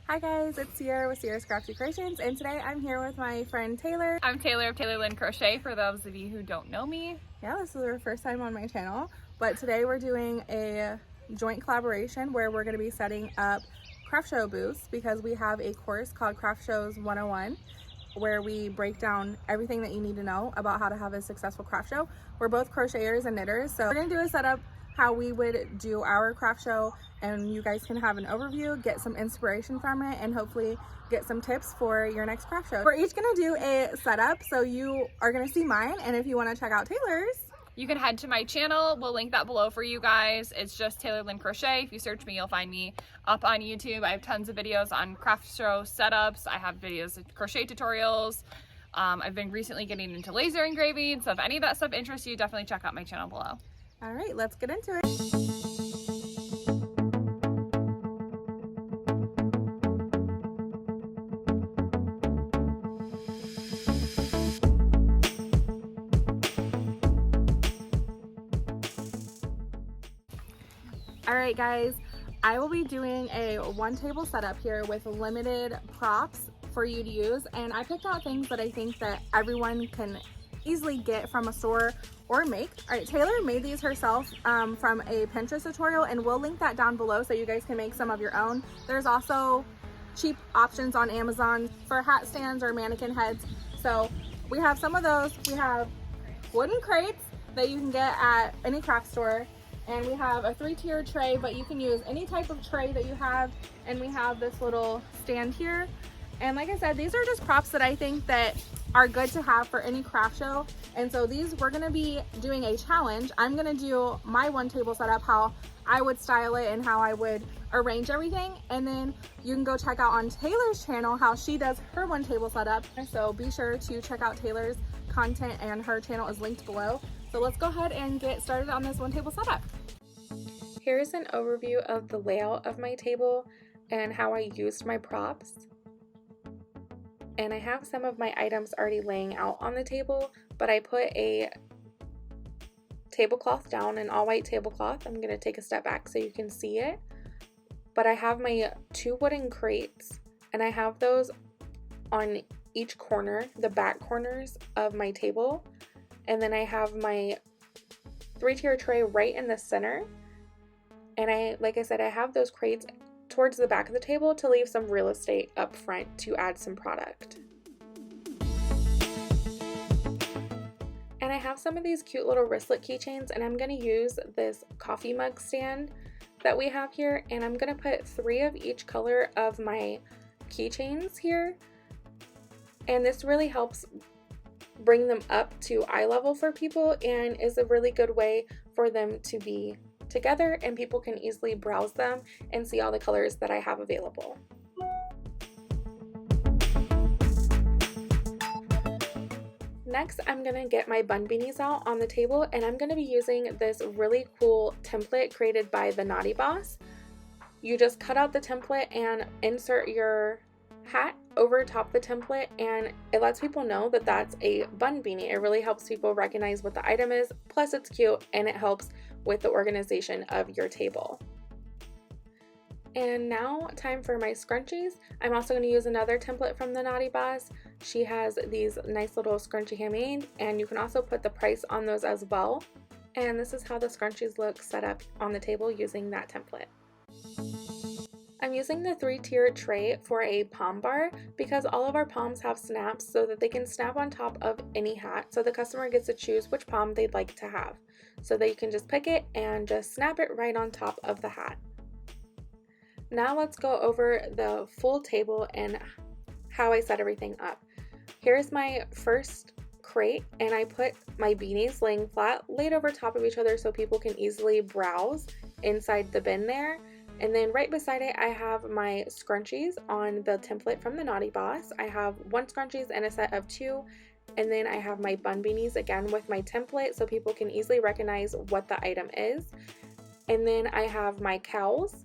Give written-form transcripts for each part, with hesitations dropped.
Hi guys, it's Sierra with Sierra's Crafty Creations, and today I'm here with my friend Taylor. I'm Taylor of Taylor Lynn Crochet, for those of you who don't know me. Yeah, this is our first time on my channel, but today we're doing a joint collaboration where we're going to be setting up craft show booths because we have a course called Craft Shows 101 where we break down everything that you need to know about how to have a successful craft show. We're both crocheters and knitters, so we're going to do a setup how we would do our craft show, and you guys can have an overview, get some inspiration from it, and hopefully get some tips for your next craft show. We're each gonna do a setup, so you are gonna see mine, and if you wanna check out Taylor's, you can head to my channel. We'll link that below for you guys. It's just Taylor Lynn Crochet. If you search me, you'll find me up on YouTube. I have tons of videos on craft show setups. I have videos of crochet tutorials. I've been recently getting into laser engraving, so if any of that stuff interests you, definitely check out my channel below. All right, let's get into it. All right guys, I will be doing a one table setup here with limited props for you to use, and I picked out things that I think that everyone can easily get from a store or make. All right, Taylor made these herself from a Pinterest tutorial, and we'll link that down below so you guys can make some of your own. There's also cheap options on Amazon for hat stands or mannequin heads. So we have some of those. We have wooden crates that you can get at any craft store, and we have a 3-tier tray, but you can use any type of tray that you have. And we have this little stand here, and like I said, these are just props that I think that are good to have for any craft show. And so these, we're gonna be doing a challenge. I'm gonna do my one table setup, how I would style it and how I would arrange everything. And then you can go check out on Taylor's channel how she does her one table setup. So be sure to check out Taylor's content, and her channel is linked below. So let's go ahead and get started on this one table setup. Here's an overview of the layout of my table and how I used my props. And I have some of my items already laying out on the table, but I put a tablecloth down, an all white tablecloth. I'm gonna take a step back so you can see it. But I have my 2 wooden crates, and I have those on each corner, the back corners of my table. And then I have my 3-tier tray right in the center. And like I said, I have those crates towards the back of the table to leave some real estate up front to add some product. And I have some of these cute little wristlet keychains, and I'm going to use this coffee mug stand that we have here, and I'm going to put 3 of each color of my keychains here, and this really helps bring them up to eye level for people and is a really good way for them to be together, and people can easily browse them and see all the colors that I have available. Next, I'm going to get my bun beanies out on the table, and I'm going to be using this really cool template created by the Knotty Boss. You just cut out the template and insert your hat over top the template, and it lets people know that that's a bun beanie. It really helps people recognize what the item is, plus it's cute and it helps with the organization of your table. And now time for my scrunchies. I'm also going to use another template from the Knotty Boss. She has these nice little scrunchie handmade, and you can also put the price on those as well. And this is how the scrunchies look set up on the table using that template. I'm using the 3-tier tray for a palm bar because all of our palms have snaps so that they can snap on top of any hat, so the customer gets to choose which palm they'd like to have. So that you can just pick it and just snap it right on top of the hat. Now let's go over the full table and how I set everything up. Here's my first crate, and I put my beanies laying flat, laid over top of each other so people can easily browse inside the bin there. And then right beside it, I have my scrunchies on the template from the Knotty Boss. I have 1 scrunchies and a set of 2. And then I have my bun beanies again with my template so people can easily recognize what the item is. And then I have my cowls.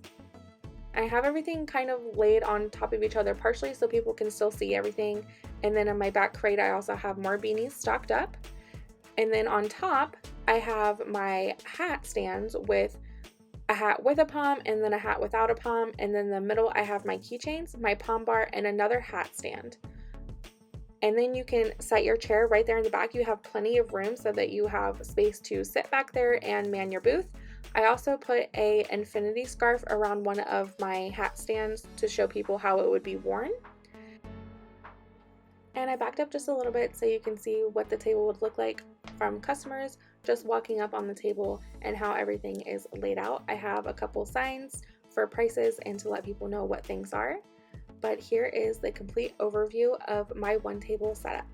I have everything kind of laid on top of each other partially so people can still see everything. And then in my back crate, I also have more beanies stocked up. And then on top, I have my hat stands with a hat with a pom, and then a hat without a pom, and then the middle I have my keychains, my pom bar, and another hat stand. And then you can set your chair right there in the back. You have plenty of room so that you have space to sit back there and man your booth. I also put a infinity scarf around one of my hat stands to show people how it would be worn. And I backed up just a little bit so you can see what the table would look like from customers just walking up on the table and how everything is laid out. I have a couple signs for prices and to let people know what things are. But here is the complete overview of my one table setup.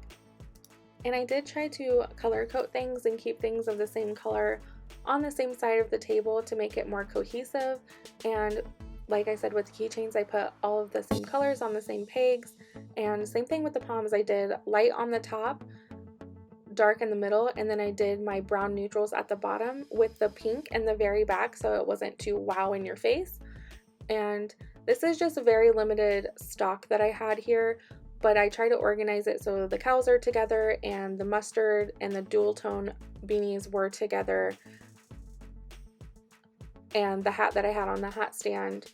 And I did try to color code things and keep things of the same color on the same side of the table to make it more cohesive. And like I said with keychains, I put all of the same colors on the same pegs. And same thing with the poms, I did light on the top, dark in the middle, and then I did my brown neutrals at the bottom with the pink in the very back so it wasn't too wow in your face. And this is just a very limited stock that I had here, but I try to organize it so the cows are together and the mustard and the dual tone beanies were together, and the hat that I had on the hat stand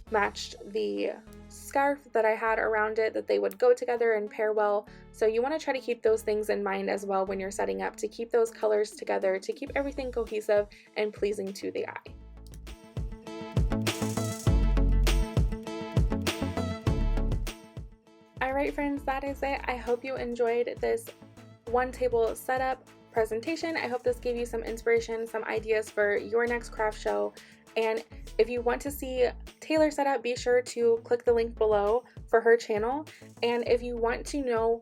matched the scarf that I had around it, that they would go together and pair well. So you want to try to keep those things in mind as well when you're setting up, to keep those colors together, to keep everything cohesive and pleasing to the eye. Alright friends, that is it. I hope you enjoyed this one table setup presentation. I hope this gave you some inspiration, some ideas for your next craft show. And if you want to see Taylor setup, be sure to click the link below for her channel. And if you want to know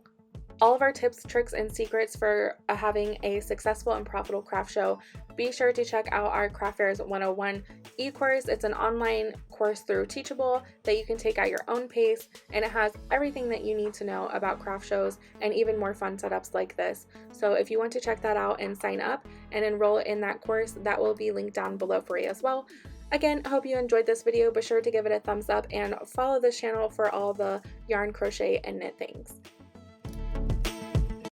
all of our tips, tricks, and secrets for having a successful and profitable craft show, be sure to check out our Craft Fairs 101 e-course. It's an online course through Teachable that you can take at your own pace, and it has everything that you need to know about craft shows and even more fun setups like this. So if you want to check that out and sign up and enroll in that course, that will be linked down below for you as well. Again, I hope you enjoyed this video. Be sure to give it a thumbs up and follow this channel for all the yarn, crochet, and knit things.